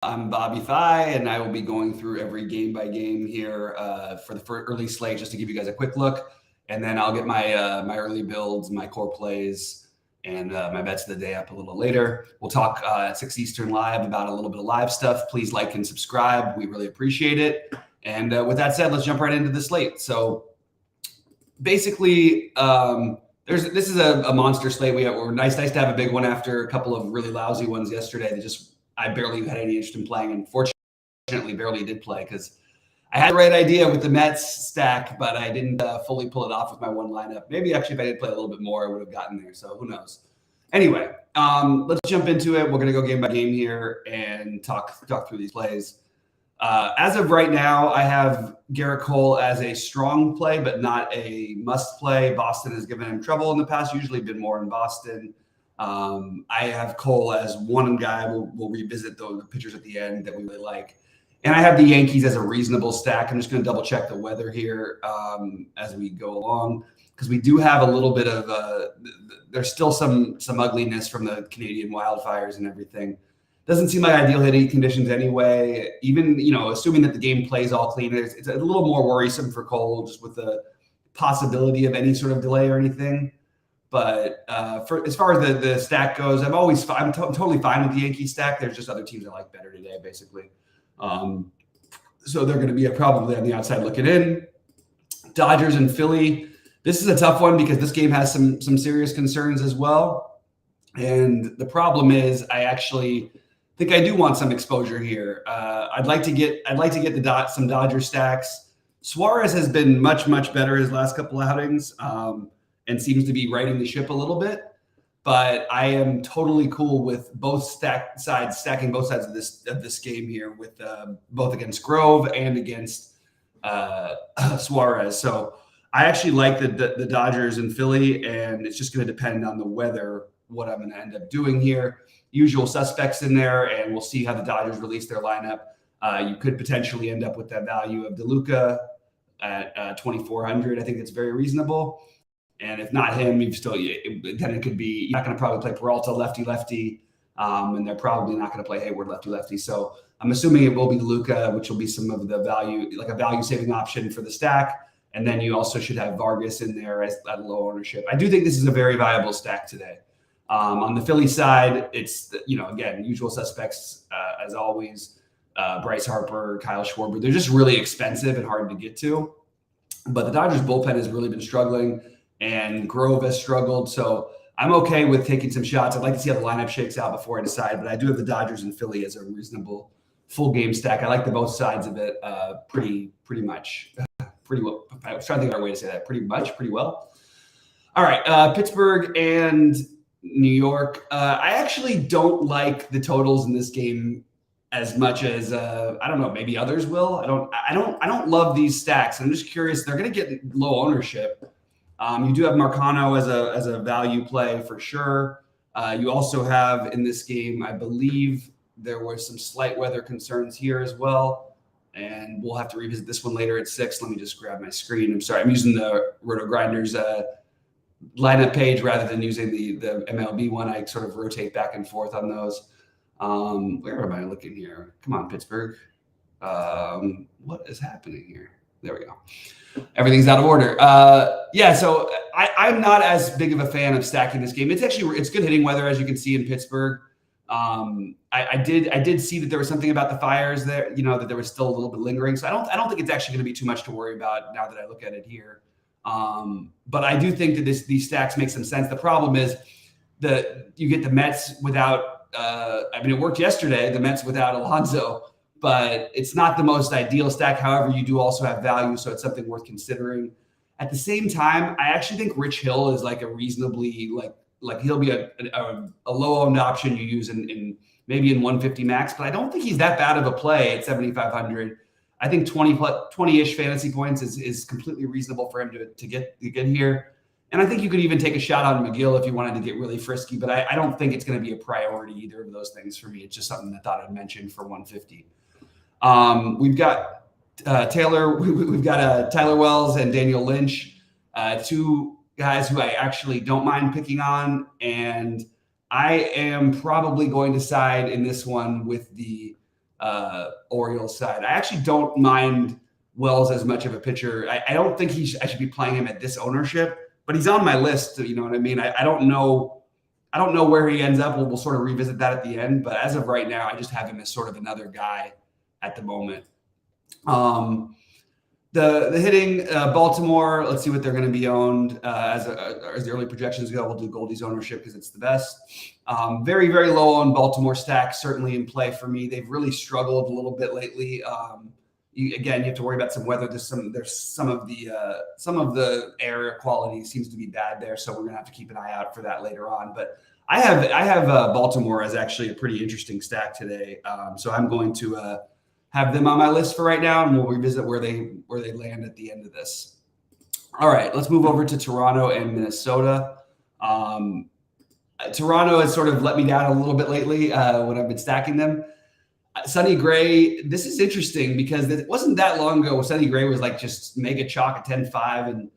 I'm BobbyFi, and I will be going through every game by game here for the early slate, just to give you guys a quick look, and then I'll get my early builds, my core plays, and my bets of the day up a little later. We'll talk at 6 Eastern live about a little bit of live stuff. Please like and subscribe; we really appreciate it. And with that said, let's jump right into the slate. So basically, this is a monster slate. We're nice to have a big one after a couple of really lousy ones yesterday. I barely had any interest in playing, and fortunately barely did play because I had the right idea with the Mets stack, but I didn't fully pull it off with my one lineup. Maybe actually if I did play a little bit more, I would have gotten there. So who knows? Anyway, let's jump into it. We're going to go game by game here and talk through these plays. As of right now, I have Garrett Cole as a strong play, but not a must play. Boston has given him trouble in the past, usually been more in Boston. I have Cole as one guy. We'll revisit the pitchers at the end that we really like. And I have the Yankees as a reasonable stack. I'm just going to double check the weather here as we go along, because we do have a little bit of there's still some ugliness from the Canadian wildfires and everything. Doesn't seem like ideal hitting conditions anyway. Even, assuming that the game plays all clean, it's a little more worrisome for Cole just with the possibility of any sort of delay or anything. But as far as the stack goes, I'm totally fine with the Yankee stack. There's just other teams I like better today, basically. So they're going to be probably on the outside looking in. Dodgers and Philly. This is a tough one because this game has some serious concerns as well. And the problem is, I actually think I do want some exposure here. I'd like to get some Dodger stacks. Suarez has been much better his last couple outings. And seems to be righting the ship a little bit, but I am totally cool with stacking both sides of this game here, with both against Grove and against Suarez. So I actually like the Dodgers and Philly, and it's just going to depend on the weather what I'm going to end up doing here. Usual suspects in there, and we'll see how the Dodgers release their lineup. You could potentially end up with that value of DeLuca at 2,400. I think it's very reasonable. And if not him, then it could be, you're not going to probably play Peralta lefty, and they're probably not going to play Hayward lefty. So I'm assuming it will be Luka, which will be some of the value, like a value saving option for the stack. And then you also should have Vargas in there at low ownership. I do think this is a very viable stack today. On the Philly side, it's, again, usual suspects as always. Bryce Harper, Kyle Schwarber. They're just really expensive and hard to get to. But the Dodgers bullpen has really been struggling, and Grove has struggled. So I'm okay with taking some shots. I'd like to see how the lineup shakes out before I decide, but I do have the Dodgers and Philly as a reasonable full game stack. I like both sides of it pretty much. Pretty well. I was trying to think of a way to say that. Pretty well. All right, Pittsburgh and New York. I actually don't like the totals in this game as much as I don't know, maybe others will. I don't love these stacks. I'm just curious. They're going to get low ownership. You do have Marcano as a value play for sure. You also have in this game, I believe there were some slight weather concerns here as well. And we'll have to revisit this one later at 6. Let me just grab my screen. I'm sorry. I'm using the Roto Grinders lineup page rather than using the MLB one. I sort of rotate back and forth on those. Where am I looking here? Come on, Pittsburgh. What is happening here? There we go. Everything's out of order. So I'm not as big of a fan of stacking this game. It's good hitting weather, as you can see in Pittsburgh. I did see that there was something about the fires there, that there was still a little bit lingering. So I don't think it's actually going to be too much to worry about now that I look at it here. But I do think that these stacks make some sense. The problem is that you get the Mets without. It worked yesterday. The Mets without Alonso. But it's not the most ideal stack. However, you do also have value, so it's something worth considering. At the same time, I actually think Rich Hill is like a reasonably like he'll be a low owned option you use in maybe in 150 max, but I don't think he's that bad of a play at 7,500. I think 20-ish fantasy points is completely reasonable for him to get here. And I think you could even take a shot on McGill if you wanted to get really frisky, but I don't think it's going to be a priority, either of those things for me. It's just something I thought I'd mention for 150. We've got Taylor. We've got Tyler Wells and Daniel Lynch, two guys who I actually don't mind picking on, and I am probably going to side in this one with the Orioles side. I actually don't mind Wells as much of a pitcher. I don't think I should be playing him at this ownership, but he's on my list. You know what I mean? I don't know. I don't know where he ends up. We'll sort of revisit that at the end. But as of right now, I just have him as sort of another guy at the moment. The hitting, Baltimore, let's see what they're going to be owned as the early projections go. We'll do Goldie's ownership because it's the best. Very, very low on Baltimore stack, certainly in play for me. They've really struggled a little bit lately. You have to worry about some weather. There's some of the air quality seems to be bad there, so we're gonna have to keep an eye out for that later on. But I have Baltimore as actually a pretty interesting stack today, so I'm going to have them on my list for right now, and we'll revisit where they land at the end of this. All right, let's move over to Toronto and Minnesota. Toronto has sort of let me down a little bit lately when I've been stacking them. Sonny Gray, this is interesting because it wasn't that long ago Sonny Gray was like just mega chalk at 10-5. And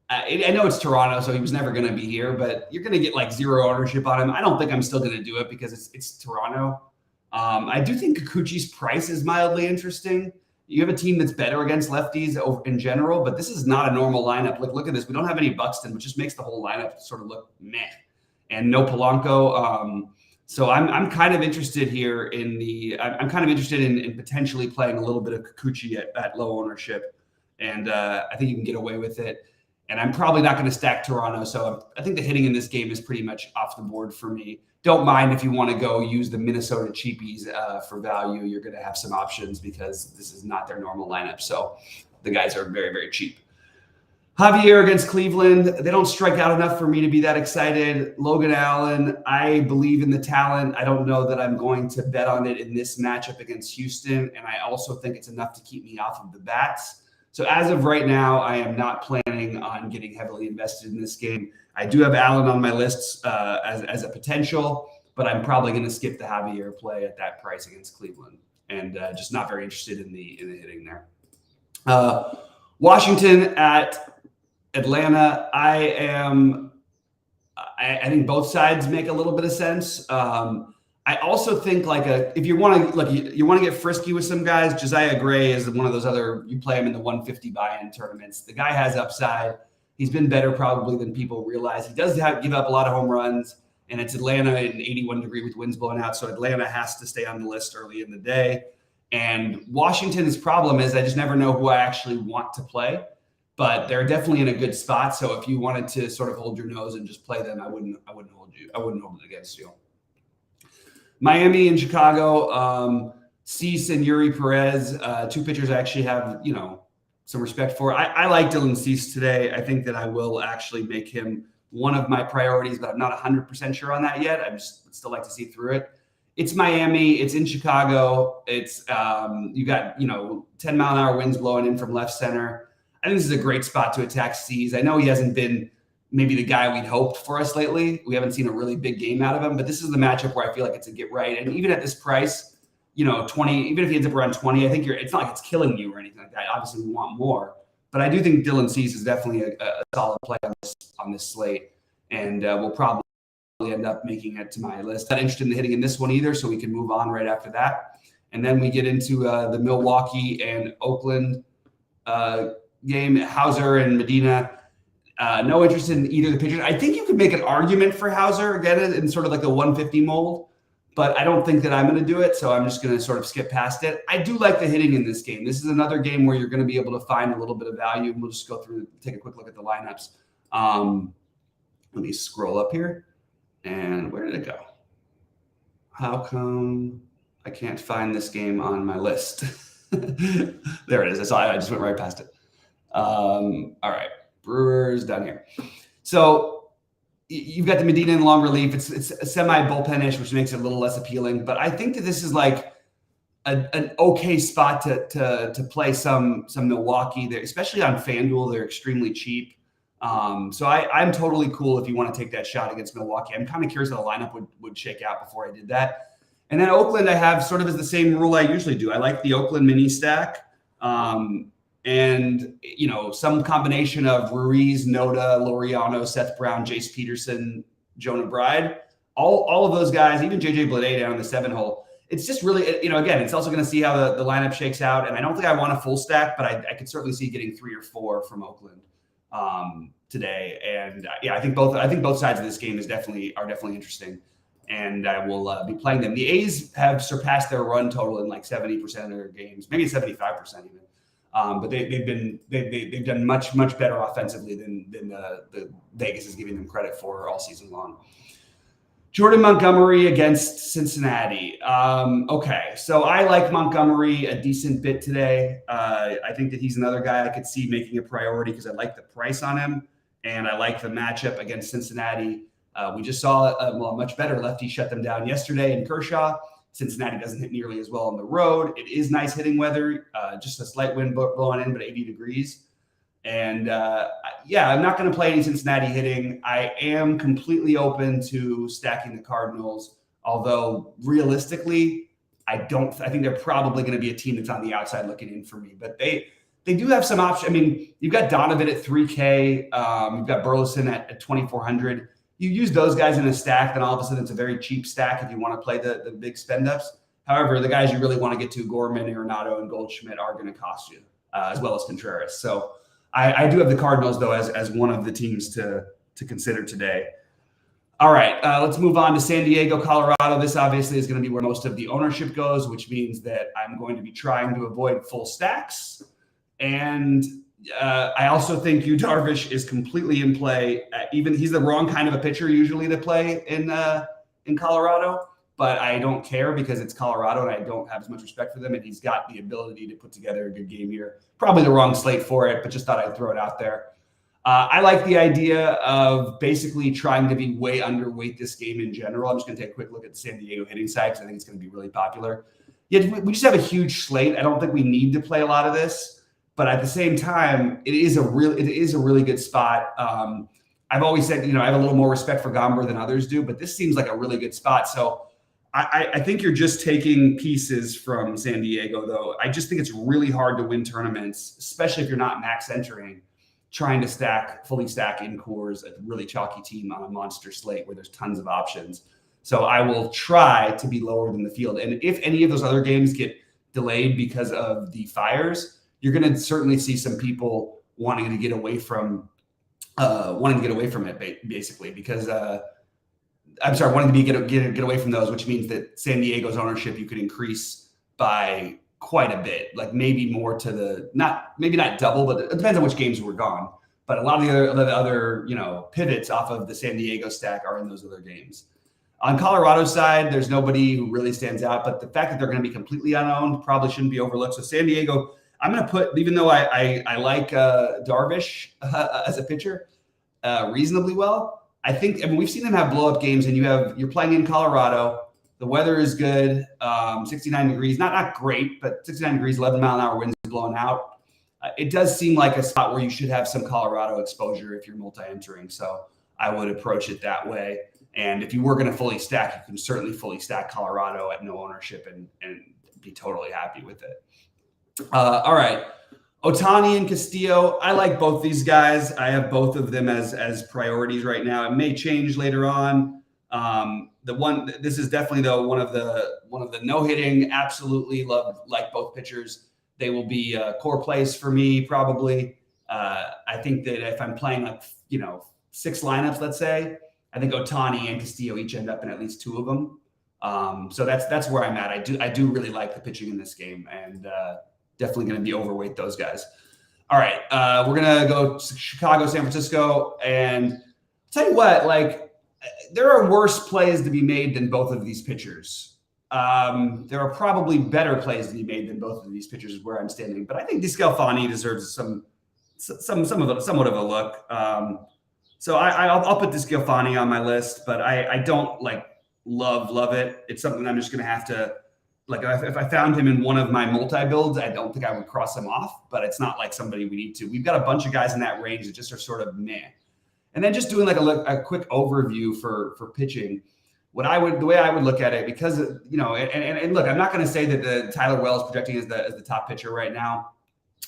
I know it's Toronto, so he was never going to be here, but you're going to get like zero ownership on him. I don't think I'm still going to do it because it's Toronto. I do think Kikuchi's price is mildly interesting. You have a team that's better against lefties in general, but this is not a normal lineup. Like, look at this. We don't have any Buxton, which just makes the whole lineup sort of look meh. And no Polanco. So I'm kind of interested here I'm kind of interested in potentially playing a little bit of Kikuchi at low ownership. And I think you can get away with it. And I'm probably not going to stack Toronto. So I think the hitting in this game is pretty much off the board for me. Don't mind if you want to go use the Minnesota cheapies for value. You're going to have some options because this is not their normal lineup. So the guys are very, very cheap. Javier against Cleveland. They don't strike out enough for me to be that excited. Logan Allen, I believe in the talent. I don't know that I'm going to bet on it in this matchup against Houston. And I also think it's enough to keep me off of the bats. So as of right now, I am not planning on getting heavily invested in this game. I do have Allen on my list as a potential, but I'm probably going to skip the Javier play at that price against Cleveland, and just not very interested in the hitting there. Washington at Atlanta. I think both sides make a little bit of sense. I also think if you want to get frisky with some guys, Josiah Gray is one of those you play him in the 150 buy-in tournaments. The guy has upside. He's been better probably than people realize. He does give up a lot of home runs, and it's Atlanta in 81 degree with winds blowing out. So Atlanta has to stay on the list early in the day. And Washington's problem is I just never know who I actually want to play, but they're definitely in a good spot. So if you wanted to sort of hold your nose and just play them, I wouldn't hold it against you. Miami and Chicago, Cease and Yuri Perez, two pitchers I actually have, some respect for. I like Dylan Cease today. I think that I will actually make him one of my priorities, but I'm not 100% sure on that yet. I just still like to see through it. It's Miami. It's in Chicago. It's you got 10-mile-an-hour winds blowing in from left center. I think this is a great spot to attack Cease. I know he hasn't been maybe the guy we'd hoped for us lately. We haven't seen a really big game out of him, but this is the matchup where I feel like it's a get right. And even at this price, 20, even if he ends up around 20, I think it's not like it's killing you or anything like that. Obviously, we want more. But I do think Dylan Cease is definitely a solid play on this slate. And we'll probably end up making it to my list. Not interested in hitting in this one either, so we can move on right after that. And then we get into the Milwaukee and Oakland game, Hauser and Medina. No interest in either of the pitchers. I think you could make an argument for Hauser again in sort of like the 150 mold, but I don't think that I'm going to do it. So I'm just going to sort of skip past it. I do like the hitting in this game. This is another game where you're going to be able to find a little bit of value. And we'll just go through, take a quick look at the lineups. Let me scroll up here. And where did it go? How come I can't find this game on my list? There it is. I just went right past it. All right. Brewers down here. So you've got the Medina in long relief. It's a semi-bullpen-ish, which makes it a little less appealing. But I think that this is like an okay spot to play some Milwaukee there, especially on FanDuel. They're extremely cheap. So I'm totally cool if you want to take that shot against Milwaukee. I'm kind of curious how the lineup would shake out before I did that. And then Oakland, I have sort of as the same rule I usually do. I like the Oakland mini stack. And, some combination of Ruiz, Noda, Laureano, Seth Brown, Jace Peterson, Jonah Bride, all of those guys, even JJ Bleday down in the 7-hole. it's just really, again, it's also going to see how the lineup shakes out. And I don't think I want a full stack, but I could certainly see getting 3 or 4 from Oakland today. And yeah, I think both sides of this game are definitely interesting. And I will be playing them. The A's have surpassed their run total in like 70% of their games, maybe 75% even. But they've done much better offensively than the Vegas is giving them credit for all season long. Jordan Montgomery against Cincinnati. Okay, so I like Montgomery a decent bit today. I think that he's another guy I could see making a priority because I like the price on him, and I like the matchup against Cincinnati. We just saw a much better lefty shut them down yesterday in Kershaw. Cincinnati doesn't hit nearly as well on the road. It is nice hitting weather, just a slight wind blowing in, but 80 degrees. And yeah, I'm not going to play any Cincinnati hitting. I am completely open to stacking the Cardinals, although realistically, I think they're probably going to be a team that's on the outside looking in for me. But they do have some options. I mean, you've got Donovan at 3K. You've got Burleson at 2,400. You use those guys in a stack, then all of a sudden it's a very cheap stack if you want to play the big spend ups. However, the guys you really want to get to, Gorman, Arenado, and Goldschmidt, are going to cost you, as well as Contreras. So I do have the Cardinals, though, as one of the teams to consider today. All right, let's move on to San Diego, Colorado. This obviously is going to be where most of the ownership goes, which means that I'm going to be trying to avoid full stacks. And I also think Yu Darvish is completely in play. Even he's the wrong kind of a pitcher usually to play in Colorado, but I don't care because it's Colorado and I don't have as much respect for them. And he's got the ability to put together a good game here. Probably the wrong slate for it, but just thought I'd throw it out there. I like the idea of basically trying to be way underweight this game in general. I'm just going to take a quick look at the San Diego hitting side because I think it's going to be really popular. Yeah, we just have a huge slate. I don't think we need to play a lot of this. But at the same time, it is a really good spot. I've always said, I have a little more respect for Gomber than others do, but this seems like a really good spot. So I think you're just taking pieces from San Diego, though. I just think it's really hard to win tournaments, especially if you're not max entering, trying to fully stack in Coors, a really chalky team on a monster slate where there's tons of options. So I will try to be lower than the field. And if any of those other games get delayed because of the fires, you're going to certainly see some people wanting to get away from it, basically, because wanting to get away from those, which means that San Diego's ownership you could increase by quite a bit, like maybe more to maybe not double, but it depends on which games were gone. But a lot of the other pivots off of the San Diego stack are in those other games. On Colorado's side, there's nobody who really stands out, but the fact that they're going to be completely unowned probably shouldn't be overlooked. So San Diego, I'm going to put, even though I like Darvish as a pitcher reasonably well, we've seen them have blow up games, and you're playing in Colorado. The weather is good, 69 degrees, not great, but 69 degrees, 11-mile-an-hour winds blowing out. It does seem like a spot where you should have some Colorado exposure if you're multi-entering. So I would approach it that way. And if you were going to fully stack, you can certainly fully stack Colorado at no ownership and be totally happy with it. All right. Ohtani and Castillo. I like both these guys. I have both of them as priorities right now. It may change later on. This is definitely though one of the no hitting. Absolutely like both pitchers. They will be core plays for me probably. I think that if I'm playing 6 lineups, let's say, I think Ohtani and Castillo each end up in at least 2 of them. So that's where I'm at. I do really like the pitching in this game, and definitely going to be overweight those guys. All right, we're going to go Chicago, San Francisco, and I'll tell you what, there are worse plays to be made than both of these pitchers. There are probably better plays to be made than both of these pitchers is where I'm standing, but I think DeSclafani deserves somewhat of a look. So I'll put DeSclafani on my list, but I don't love it. It's something I'm just going to have to, if I found him in one of my multi-builds, I don't think I would cross him off, but it's not like somebody we need to. We've got a bunch of guys in that range that just are sort of meh. And then just doing a quick overview for pitching, the way I would look at it, because and look, I'm not going to say that the Tyler Wells projecting as the top pitcher right now.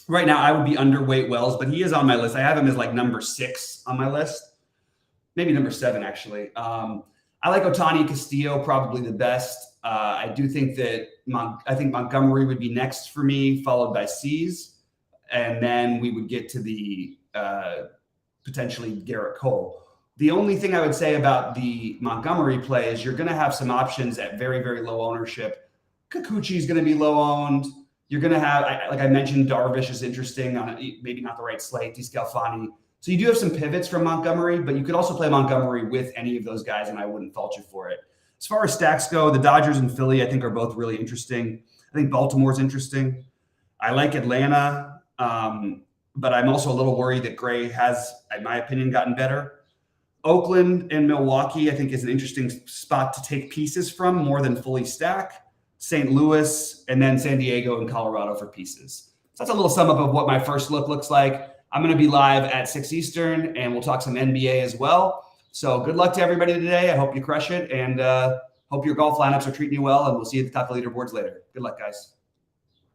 Right now, I would be underweight Wells, but he is on my list. I have him as number 6 on my list, maybe number 7 actually. I like Ohtani Castillo probably the best. I do think that I think Montgomery would be next for me, followed by C's, and then we would get to the potentially Garrett Cole. The only thing I would say about the Montgomery play is you're going to have some options at very, very low ownership. Kikuchi is going to be low owned. You're going to have, like I mentioned, Darvish is interesting on maybe not the right slate. DeScalfani. So you do have some pivots from Montgomery, but you could also play Montgomery with any of those guys, and I wouldn't fault you for it. As far as stacks go, the Dodgers and Philly, I think, are both really interesting. I think Baltimore's interesting. I like Atlanta, but I'm also a little worried that Gray has, in my opinion, gotten better. Oakland and Milwaukee, I think, is an interesting spot to take pieces from more than fully stack. St. Louis, and then San Diego and Colorado for pieces. So that's a little sum up of what my first look looks like. I'm going to be live at 6 Eastern, and we'll talk some NBA as well. So good luck to everybody today. I hope you crush it, and hope your golf lineups are treating you well, and we'll see you at the top of the leaderboards later. Good luck, guys.